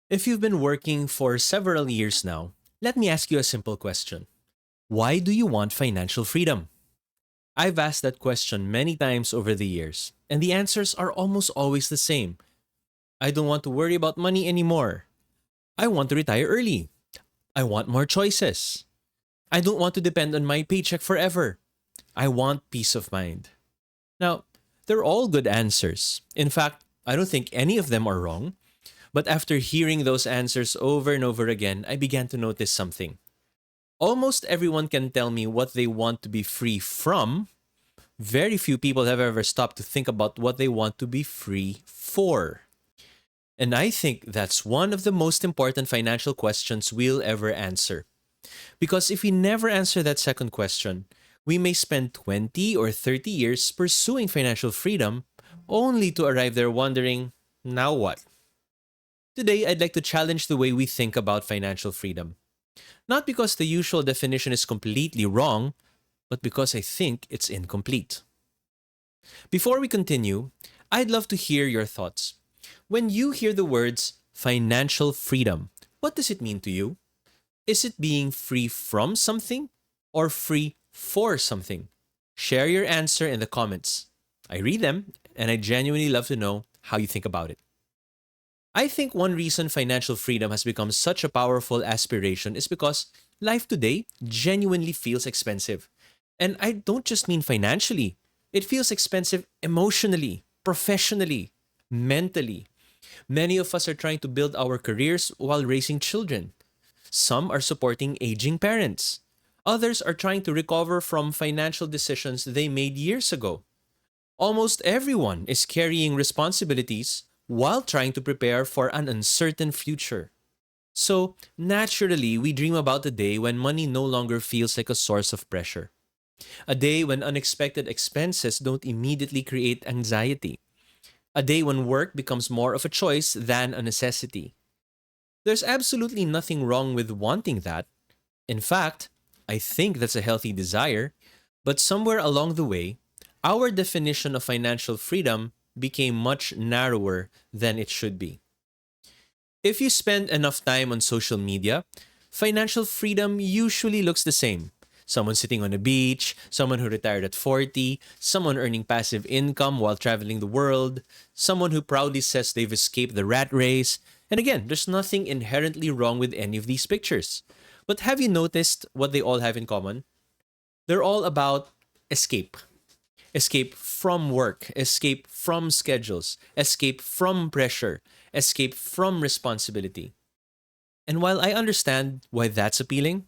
If you've been working for several years now, let me ask you a simple question. Why do you want financial freedom? I've asked that question many times over the years, and the answers are almost always the same. I don't want to worry about money anymore. I want to retire early. I want more choices. I don't want to depend on my paycheck forever. I want peace of mind. Now, they're all good answers. In fact, I don't think any of them are wrong. But after hearing those answers over and over again, I began to notice something. Almost everyone can tell me what they want to be free from. Very few people have ever stopped to think about what they want to be free for. And I think that's one of the most important financial questions we'll ever answer. Because if we never answer that second question, we may spend 20 or 30 years pursuing financial freedom only to arrive there wondering, now what? Today, I'd like to challenge the way we think about financial freedom. Not because the usual definition is completely wrong, but because I think it's incomplete. Before we continue, I'd love to hear your thoughts. When you hear the words financial freedom, what does it mean to you? Is it being free from something or free for something? Share your answer in the comments. I read them and I genuinely love to know how you think about it. I think one reason financial freedom has become such a powerful aspiration is because life today genuinely feels expensive. And I don't just mean financially, it feels expensive emotionally, professionally, mentally. Many of us are trying to build our careers while raising children. Some are supporting aging parents. Others are trying to recover from financial decisions they made years ago. Almost everyone is carrying responsibilities while trying to prepare for an uncertain future. So, naturally, we dream about the day when money no longer feels like a source of pressure. A day when unexpected expenses don't immediately create anxiety. A day when work becomes more of a choice than a necessity. There's absolutely nothing wrong with wanting that. In fact, I think that's a healthy desire. But somewhere along the way, our definition of financial freedom became much narrower than it should be. If you spend enough time on social media, financial freedom usually looks the same. Someone sitting on a beach, someone who retired at 40, someone earning passive income while traveling the world, someone who proudly says they've escaped the rat race. And again, there's nothing inherently wrong with any of these pictures. But have you noticed what they all have in common? They're all about escape. Escape from work, escape from schedules, escape from pressure, escape from responsibility. And while I understand why that's appealing,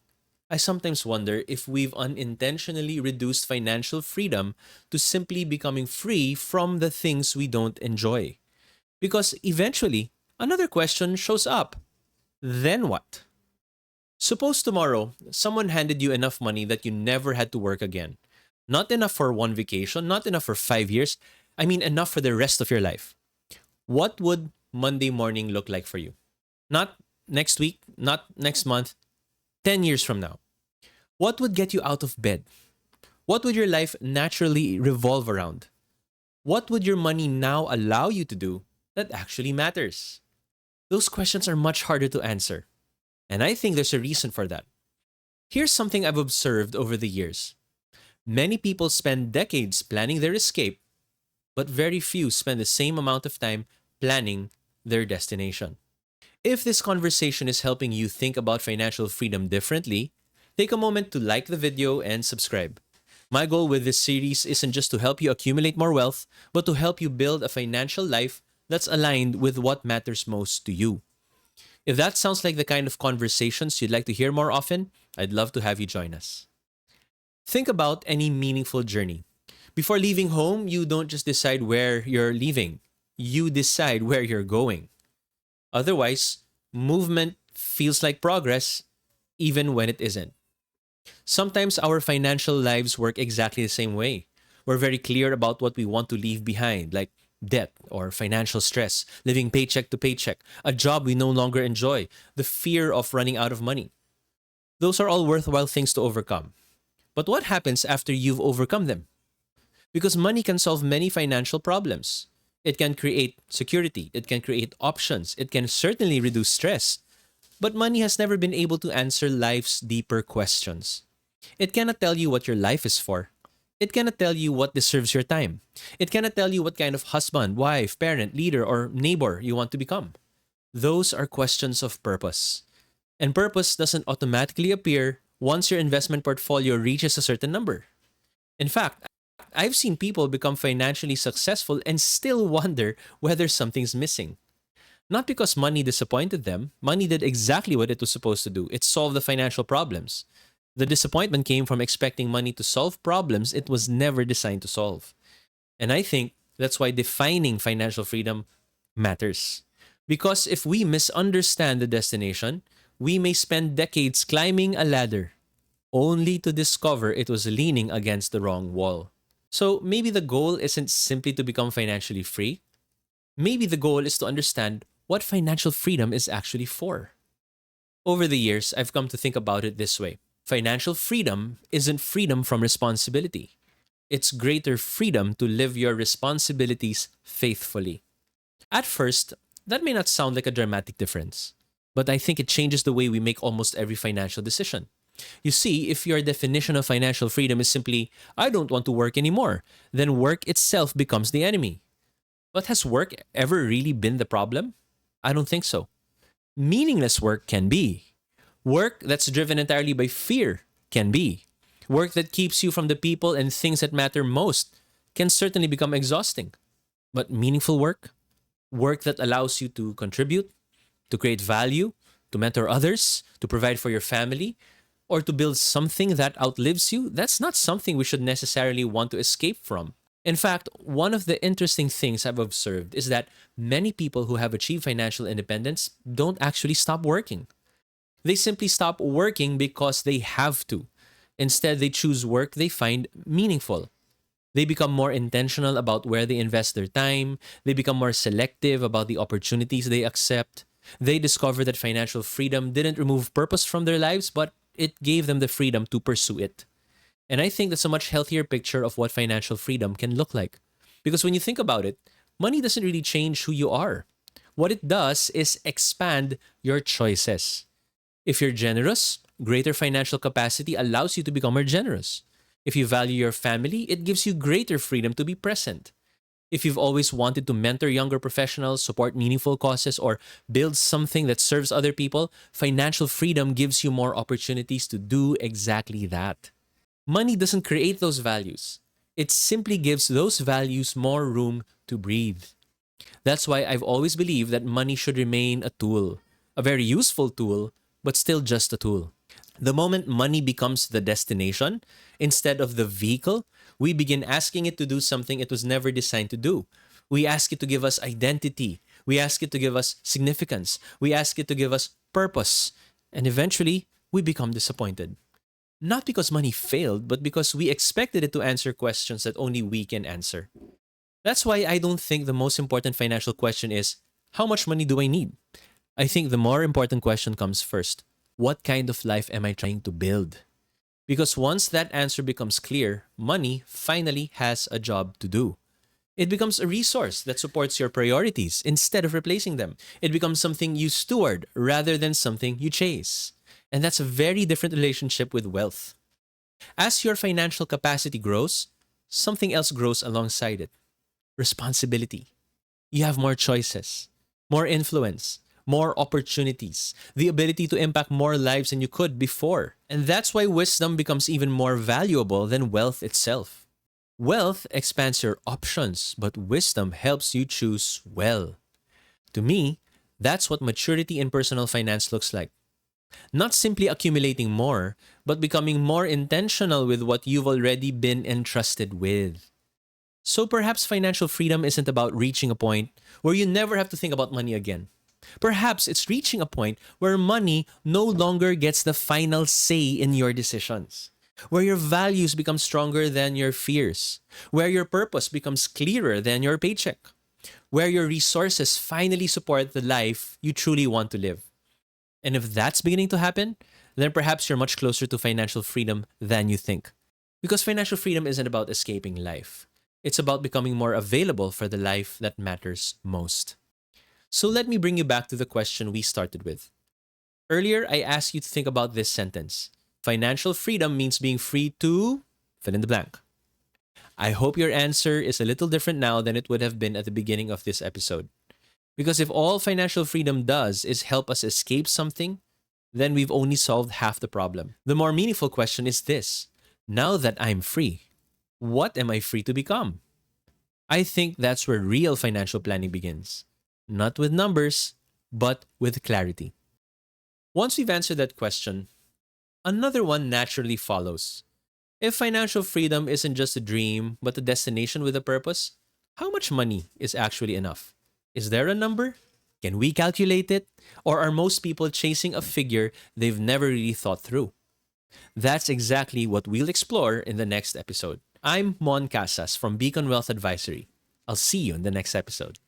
I sometimes wonder if we've unintentionally reduced financial freedom to simply becoming free from the things we don't enjoy. Because eventually, another question shows up. Then what? Suppose tomorrow, someone handed you enough money that you never had to work again. Not enough for one vacation, not enough for 5 years. I mean, enough for the rest of your life. What would Monday morning look like for you? Not next week, not next month, 10 years from now. What would get you out of bed? What would your life naturally revolve around? What would your money now allow you to do that actually matters? Those questions are much harder to answer. And I think there's a reason for that. Here's something I've observed over the years. Many people spend decades planning their escape, but very few spend the same amount of time planning their destination. If this conversation is helping you think about financial freedom differently, take a moment to like the video and subscribe. My goal with this series isn't just to help you accumulate more wealth, but to help you build a financial life that's aligned with what matters most to you. If that sounds like the kind of conversations you'd like to hear more often, I'd love to have you join us. Think about any meaningful journey. Before leaving home, you don't just decide where you're leaving, you decide where you're going. Otherwise, movement feels like progress, even when it isn't. Sometimes our financial lives work exactly the same way. We're very clear about what we want to leave behind, like debt or financial stress, living paycheck to paycheck, a job we no longer enjoy, the fear of running out of money. Those are all worthwhile things to overcome. But what happens after you've overcome them? Because money can solve many financial problems. It can create security, it can create options, it can certainly reduce stress. But money has never been able to answer life's deeper questions. It cannot tell you what your life is for. It cannot tell you what deserves your time. It cannot tell you what kind of husband, wife, parent, leader, or neighbor you want to become. Those are questions of purpose. And purpose doesn't automatically appear once your investment portfolio reaches a certain number. In fact, I've seen people become financially successful and still wonder whether something's missing. Not because money disappointed them, money did exactly what it was supposed to do. It solved the financial problems. The disappointment came from expecting money to solve problems it was never designed to solve. And I think that's why defining financial freedom matters. Because if we misunderstand the destination, we may spend decades climbing a ladder only to discover it was leaning against the wrong wall. So maybe the goal isn't simply to become financially free. Maybe the goal is to understand what financial freedom is actually for. Over the years, I've come to think about it this way: financial freedom isn't freedom from responsibility, it's greater freedom to live your responsibilities faithfully. At first, that may not sound like a dramatic difference, but I think it changes the way we make almost every financial decision. You see, if your definition of financial freedom is simply, I don't want to work anymore, then work itself becomes the enemy. But has work ever really been the problem? I don't think so. Meaningless work can be. Work that's driven entirely by fear can be. Work that keeps you from the people and things that matter most can certainly become exhausting. But meaningful work, work that allows you to contribute, to create value, to mentor others, to provide for your family, or to build something that outlives you, that's not something we should necessarily want to escape from. In fact, one of the interesting things I've observed is that many people who have achieved financial independence don't actually stop working. They simply stop working because they have to. Instead, they choose work they find meaningful. They become more intentional about where they invest their time. They become more selective about the opportunities they accept. They discover that financial freedom didn't remove purpose from their lives, but it gave them the freedom to pursue it. And I think that's a much healthier picture of what financial freedom can look like. Because when you think about it, money doesn't really change who you are. What it does is expand your choices. If you're generous, greater financial capacity allows you to become more generous. If you value your family, it gives you greater freedom to be present. If you've always wanted to mentor younger professionals, support meaningful causes, or build something that serves other people, financial freedom gives you more opportunities to do exactly that. Money doesn't create those values. It simply gives those values more room to breathe. That's why I've always believed that money should remain a tool, a very useful tool, but still just a tool. The moment money becomes the destination instead of the vehicle, we begin asking it to do something it was never designed to do. We ask it to give us identity. We ask it to give us significance. We ask it to give us purpose. And eventually, we become disappointed. Not because money failed, but because we expected it to answer questions that only we can answer. That's why I don't think the most important financial question is, how much money do I need? I think the more important question comes first. What kind of life am I trying to build? Because once that answer becomes clear, money finally has a job to do. It becomes a resource that supports your priorities instead of replacing them. It becomes something you steward rather than something you chase. And that's a very different relationship with wealth. As your financial capacity grows, something else grows alongside it: responsibility. You have more choices, more influence, more opportunities, the ability to impact more lives than you could before. And that's why wisdom becomes even more valuable than wealth itself. Wealth expands your options, but wisdom helps you choose well. To me, that's what maturity in personal finance looks like. Not simply accumulating more, but becoming more intentional with what you've already been entrusted with. So perhaps financial freedom isn't about reaching a point where you never have to think about money again. Perhaps it's reaching a point where money no longer gets the final say in your decisions, where your values become stronger than your fears, where your purpose becomes clearer than your paycheck, where your resources finally support the life you truly want to live. And if that's beginning to happen, then perhaps you're much closer to financial freedom than you think. Because financial freedom isn't about escaping life. It's about becoming more available for the life that matters most. So let me bring you back to the question we started with. Earlier, I asked you to think about this sentence. Financial freedom means being free to fill in the blank. I hope your answer is a little different now than it would have been at the beginning of this episode. Because if all financial freedom does is help us escape something, then we've only solved half the problem. The more meaningful question is this: now that I'm free, what am I free to become? I think that's where real financial planning begins. Not with numbers, but with clarity. Once we've answered that question, another one naturally follows. If financial freedom isn't just a dream, but a destination with a purpose, how much money is actually enough? Is there a number? Can we calculate it? Or are most people chasing a figure they've never really thought through? That's exactly what we'll explore in the next episode. I'm Mon Casas from Beacon Wealth Advisory. I'll see you in the next episode.